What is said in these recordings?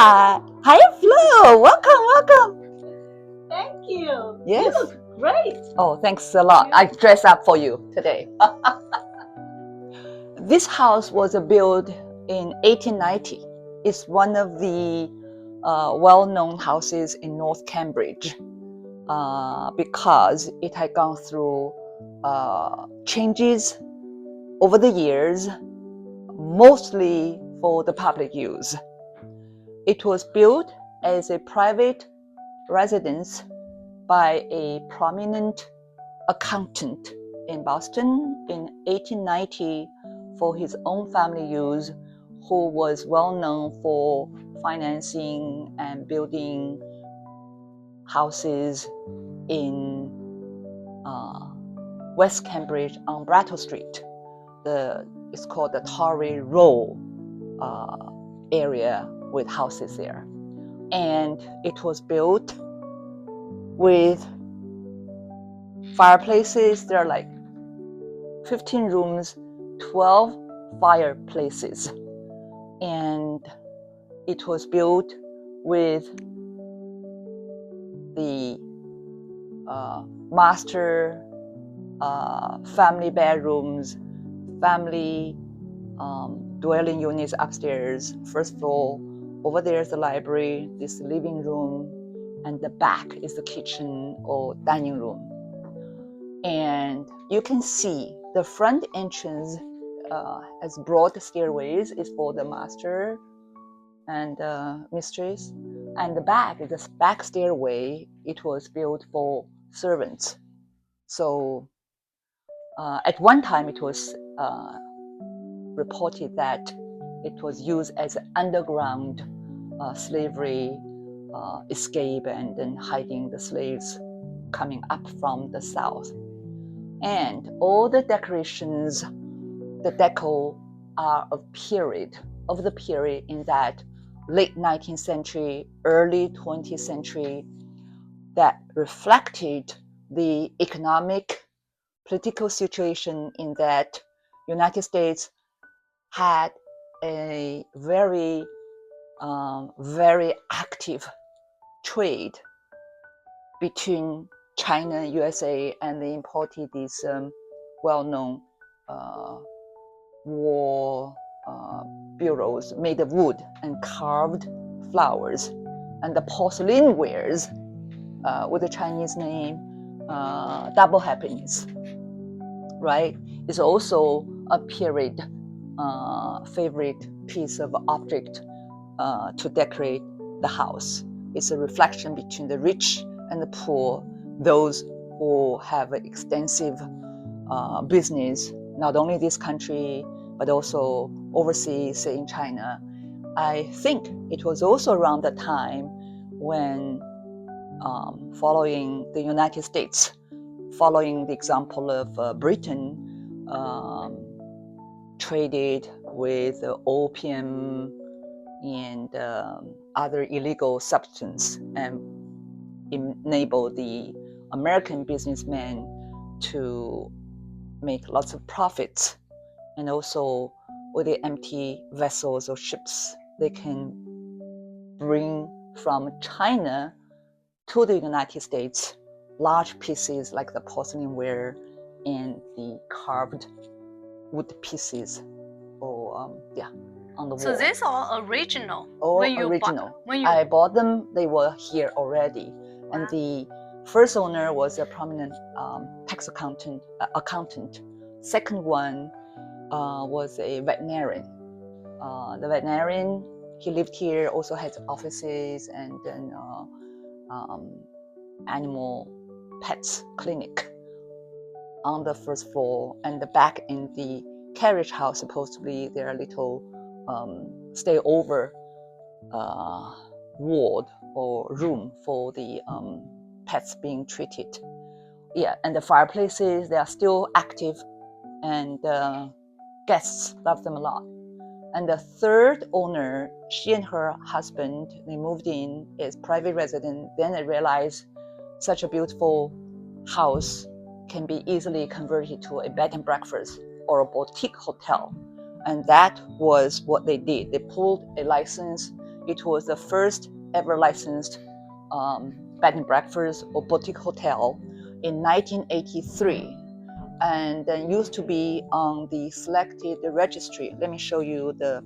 Hi, Flo. Welcome. Thank you. Yes. You look great. Oh, thanks a lot. I dressed up for you today. This house was built in 1890. It's one of the well-known houses in North Cambridge because it had gone through changes over the years, mostly for the public use. It was built as a private residence by a prominent accountant in Boston in 1890 for his own family use, who was well known for financing and building houses in West Cambridge on Brattle Street. It's called the Torrey Row area with houses there. And it was built with fireplaces. There are like 15 rooms, 12 fireplaces. And it was built with the master family bedrooms, family dwelling units upstairs, first floor. Over there is the library, this living room, and the back is the kitchen or dining room. And you can see the front entrance as broad stairways is for the master and mistress, and the back is the back stairway. It was built for servants. So at one time it was reported that it was used as an underground slavery escape and then hiding the slaves coming up from the south. And all the decorations, the decor are of the period in that late 19th century, early 20th century, that reflected the economic, political situation in that United States had a very active trade between China and USA, and they imported these well-known war bureaus made of wood and carved flowers, and the porcelain wares with the Chinese name double happiness, right? It's also a period favorite piece of object to decorate the house. It's a reflection between the rich and the poor, those who have extensive business, not only this country, but also overseas, say in China. I think it was also around the time when, following the United States, following the example of Britain, traded with opium and other illegal substance and enable the American businessmen to make lots of profits. And also with the empty vessels or ships, they can bring from China to the United States large pieces like the porcelain ware and the carved wood pieces or on the wall. So these are original. All original. I bought them, they were here already. Wow. And the first owner was a prominent tax accountant. Second one was a veterinarian. The veterinarian, he lived here, also had offices and then animal pets clinic on the first floor, and the back in the Carriage house, supposedly there are little stayover ward or room for the pets being treated. Yeah, and the fireplaces, they are still active, and guests love them a lot. And the third owner, she and her husband, they moved in as private resident. Then they realized such a beautiful house can be easily converted to a bed and breakfast or a boutique hotel. And that was what they did. They pulled a license It was the first ever licensed bed and breakfast or boutique hotel in 1983, and then used to be on the selected registry. Let me show you the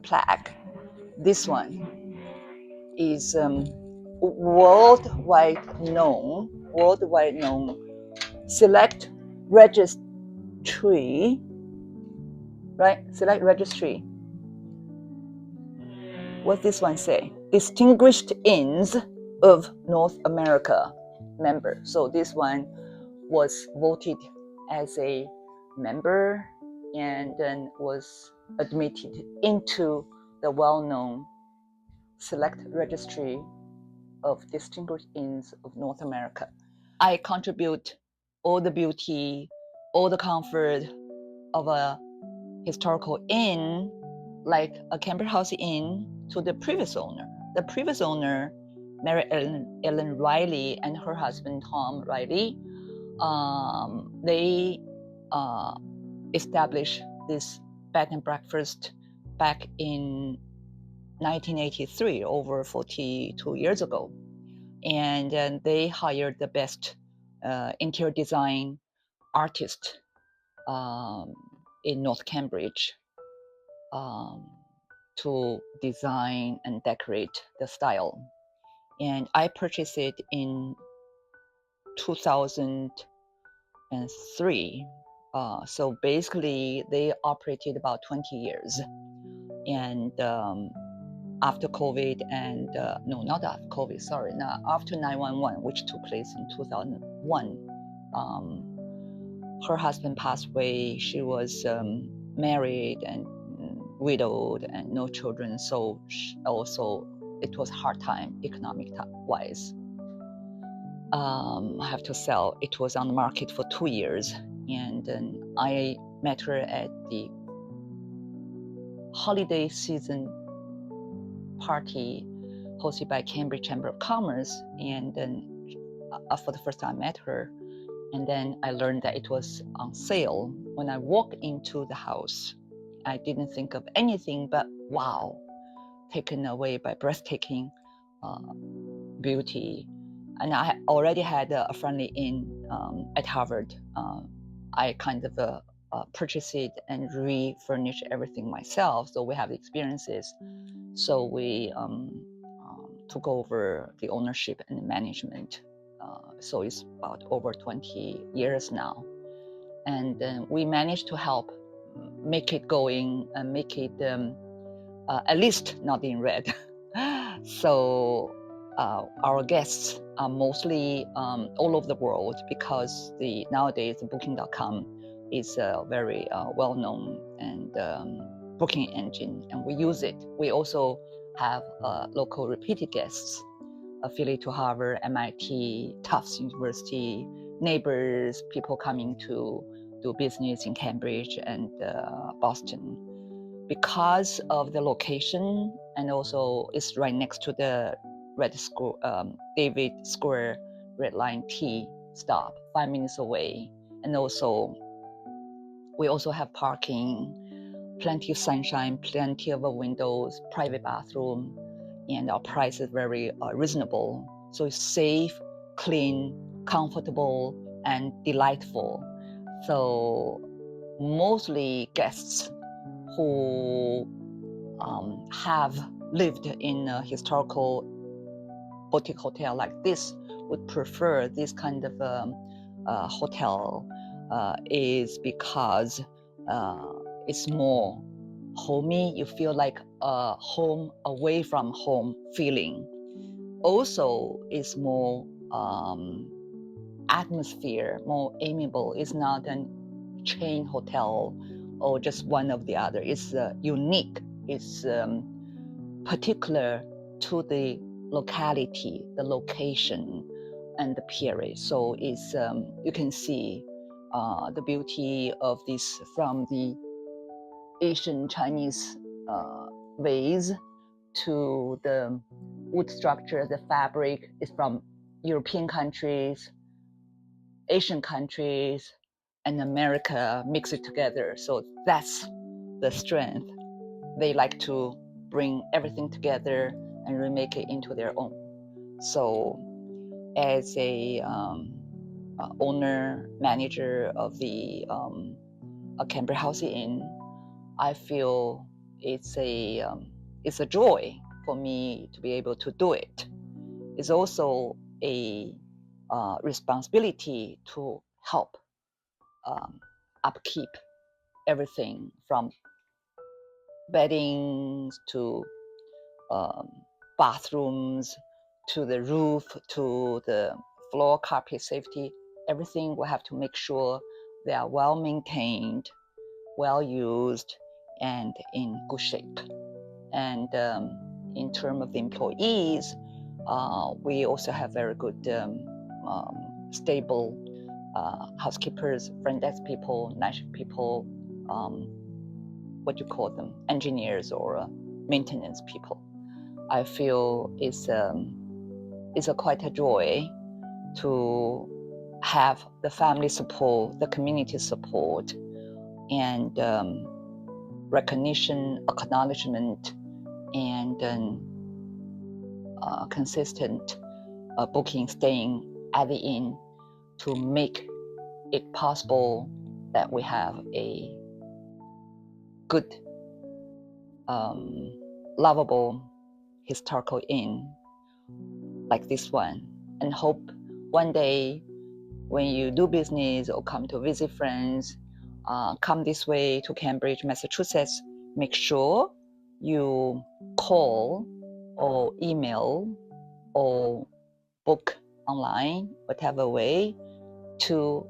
plaque. This one is worldwide known select registry, right? Select registry. What this one say? Distinguished Inns of North America member. So this one was voted as a member and then was admitted into the well-known select registry of Distinguished Inns of North America. I contribute all the beauty, all the comfort of a historical inn, like a Cambridge House Inn, to the previous owner. The previous owner, Mary Ellen Riley, and her husband, Tom Riley, they established this bed and breakfast back in 1983, over 42 years ago. And then they hired the best interior design artist in North Cambridge to design and decorate the style. And I purchased it in 2003. So basically, they operated about 20 years. And after COVID and no, not after COVID, sorry, no, after 9/11, which took place in 2001, her husband passed away. She was married and widowed and no children, so also it was a hard time economic wise. I have to sell. It was on the market for 2 years, and then I met her at the holiday season party hosted by Cambridge Chamber of Commerce, and then for the first time I met her, and then I learned that it was on sale. When I walked into the house, I didn't think of anything but wow, taken away by breathtaking beauty. And I already had a friendly inn at Harvard. I kind of purchased it and refurnished everything myself, so we have experiences. So we took over the ownership and the management. So it's about over 20 years now. And then we managed to help make it going and make it at least not in red. So our guests are mostly all over the world, because nowadays Booking.com is a very well-known and booking engine, and we use it. We also have local repeated guests affiliated to Harvard, MIT, Tufts University, neighbors, people coming to do business in Cambridge and Boston. Because of the location, and also it's right next to the David Square Red Line T stop, 5 minutes away. And also, we also have parking, plenty of sunshine, plenty of windows, private bathroom, and our price is very reasonable. So it's safe, clean, comfortable, and delightful. So mostly guests who have lived in a historical boutique hotel like this would prefer this kind of hotel is because it's more homey. You feel like a home away from home feeling. Also, it's more atmosphere, more amiable. It's not a chain hotel or just one of the other. It's unique. It's particular to the locality, the location, and the period. So it's you can see the beauty of this from the Asian Chinese vase to the wood structure. The fabric is from European countries, Asian countries, and America, mix it together. So that's the strength. They like to bring everything together and remake it into their own. So as a owner, manager of the Cambridge House Inn, I feel it's a joy for me to be able to do it. It's also a responsibility to help upkeep everything from beddings to bathrooms to the roof to the floor carpet safety. Everything we have to make sure they are well maintained, well used, and in good shape. And in terms of the employees, we also have very good stable housekeepers, front desk people, night shift people, what do you call them, engineers or maintenance people. I feel it's quite a joy to have the family support, the community support, and recognition, acknowledgement, and consistent booking, staying at the inn to make it possible that we have a good, lovable historical inn like this one, and hope one day when you do business or come to visit friends, come this way to Cambridge, Massachusetts, make sure you call or email or book online, whatever way, to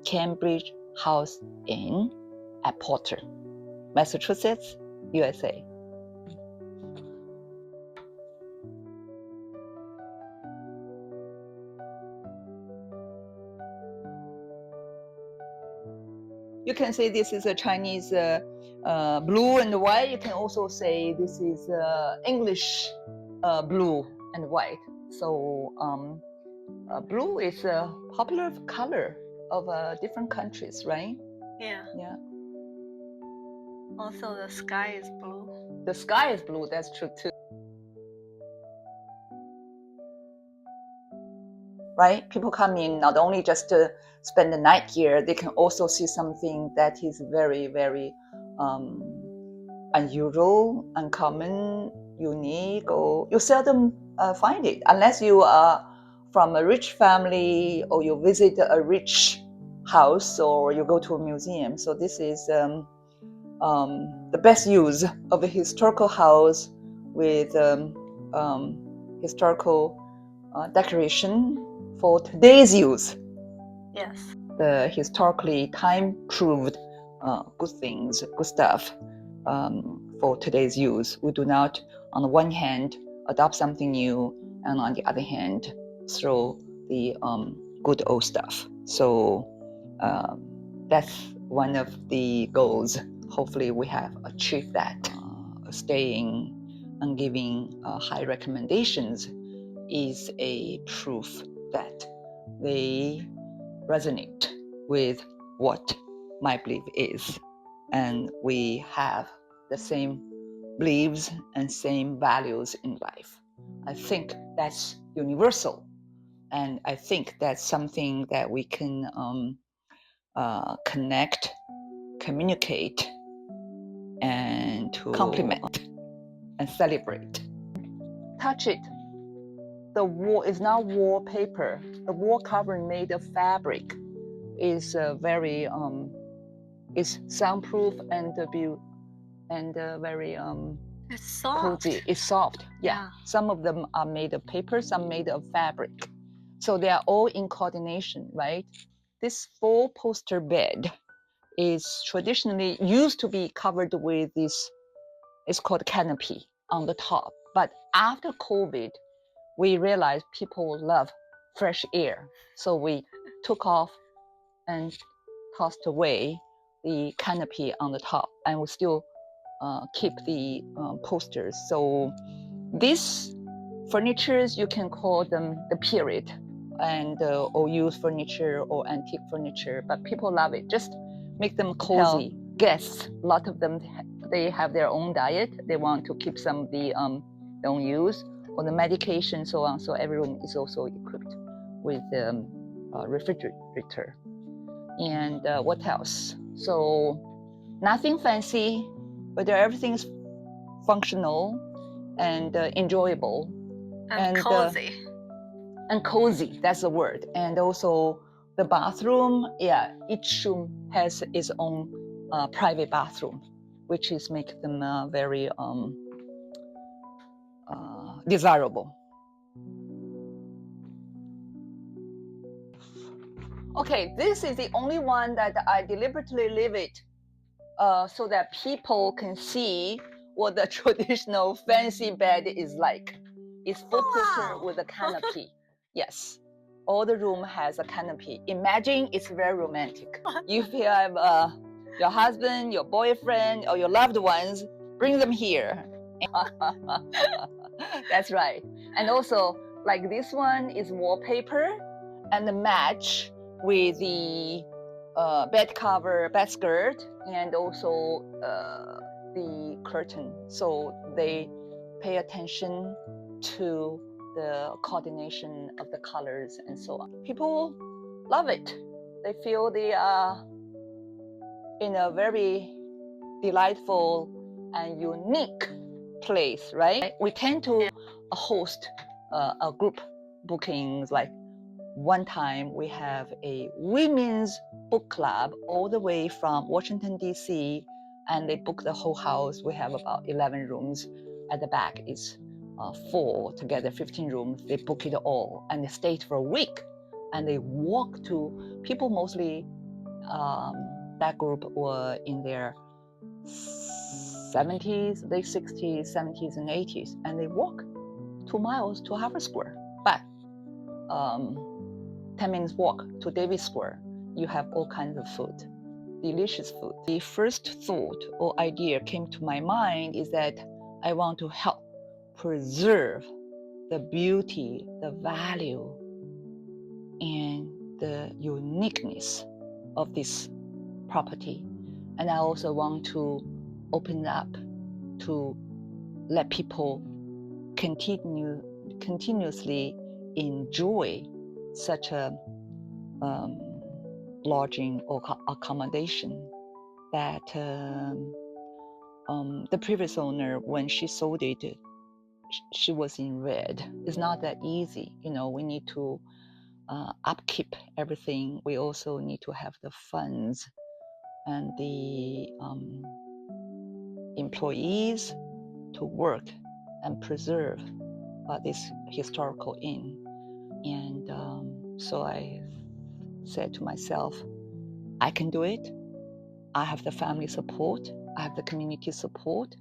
Cambridge House Inn at Porter, Massachusetts, USA. You can say this is a Chinese blue and white. You can also say this is English blue and white. So blue is a popular color of different countries, right? Yeah. Yeah. Also, the sky is blue. The sky is blue. That's true too. Right? People come in not only just to spend the night here, they can also see something that is very, very unusual, uncommon, unique, or you seldom find it unless you are from a rich family or you visit a rich house or you go to a museum. So this is the best use of a historical house with historical decoration for today's use. Yes. The historically time-proved good things, good stuff for today's use. We do not, on the one hand, adopt something new, and on the other hand, throw the good old stuff. So that's one of the goals. Hopefully, we have achieved that. Staying and giving high recommendations is a proof that they resonate with what my belief is, and we have the same beliefs and same values in life. I think that's universal, and I think that's something that we can connect, communicate, and to complement and celebrate. Touch it. The wall is not wallpaper. The wall covering made of fabric is very is soundproof and very It's soft. cozy. It's soft. Yeah. Some of them are made of paper, some made of fabric. So they are all in coordination, right? This four-poster bed is traditionally used to be covered with this, it's called canopy on the top. But after COVID, we realized people love fresh air. So we took off and tossed away the canopy on the top, and we still keep the posters. So these furnitures, you can call them the period, and or used furniture or antique furniture, but people love it. Just make them cozy. Guests, a lot of them they have their own diet. They want to keep some of the their own use or the medication, so on. So every room is also equipped with a refrigerator. And what else? So nothing fancy, but everything's functional and enjoyable And cozy. And cozy. That's the word. And also the bathroom. Yeah, each room has its own private bathroom, which is make them very desirable. Okay, this is the only one that I deliberately leave it so that people can see what the traditional fancy bed is like. It's four-footer with a canopy. Yes, all the room has a canopy. Imagine it's very romantic. If you have your husband, your boyfriend, or your loved ones, bring them here. That's right. And also, like this one is wallpaper and the match with the bed cover, bed skirt, and also the curtain. So they pay attention to the coordination of the colors and so on. People love it. They feel they are in a very delightful and unique place, right? We tend to host a group bookings. Like one time we have a women's book club all the way from Washington, D.C., and they book the whole house. We have about 11 rooms. At the back is 4 together, 15 rooms. They book it all and they stayed for a week. And they walk to, people mostly, that group were in their 70s, late 60s, 70s, and 80s, and they walk 2 miles to Harvard Square. But 10 minutes walk to Davis Square, you have all kinds of food, delicious food. The first thought or idea came to my mind is that I want to help preserve the beauty, the value, and the uniqueness of this property. And I also want to open up to let people continuously enjoy such a lodging or accommodation that the previous owner, when she sold it, she was in red. It's not that easy. You know, we need to upkeep everything. We also need to have the funds and the employees to work and preserve this historical inn. And so I said to myself, I can do it. I have the family support, I have the community support,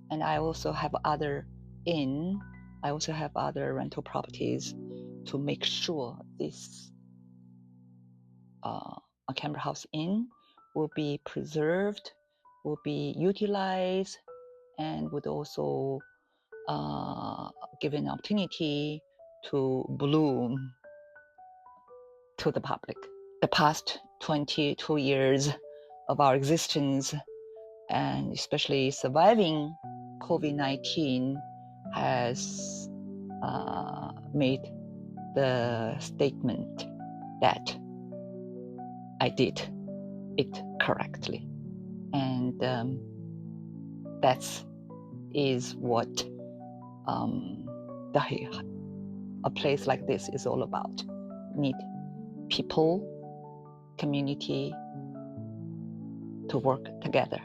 and I also have other I also have other rental properties to make sure this Canberra House Inn will be preserved, will be utilized, and would also give an opportunity to bloom to the public. The past 22 years of our existence, and especially surviving COVID-19, has made the statement that I did it correctly. And that is what a place like this is all about. Need people, community to work together.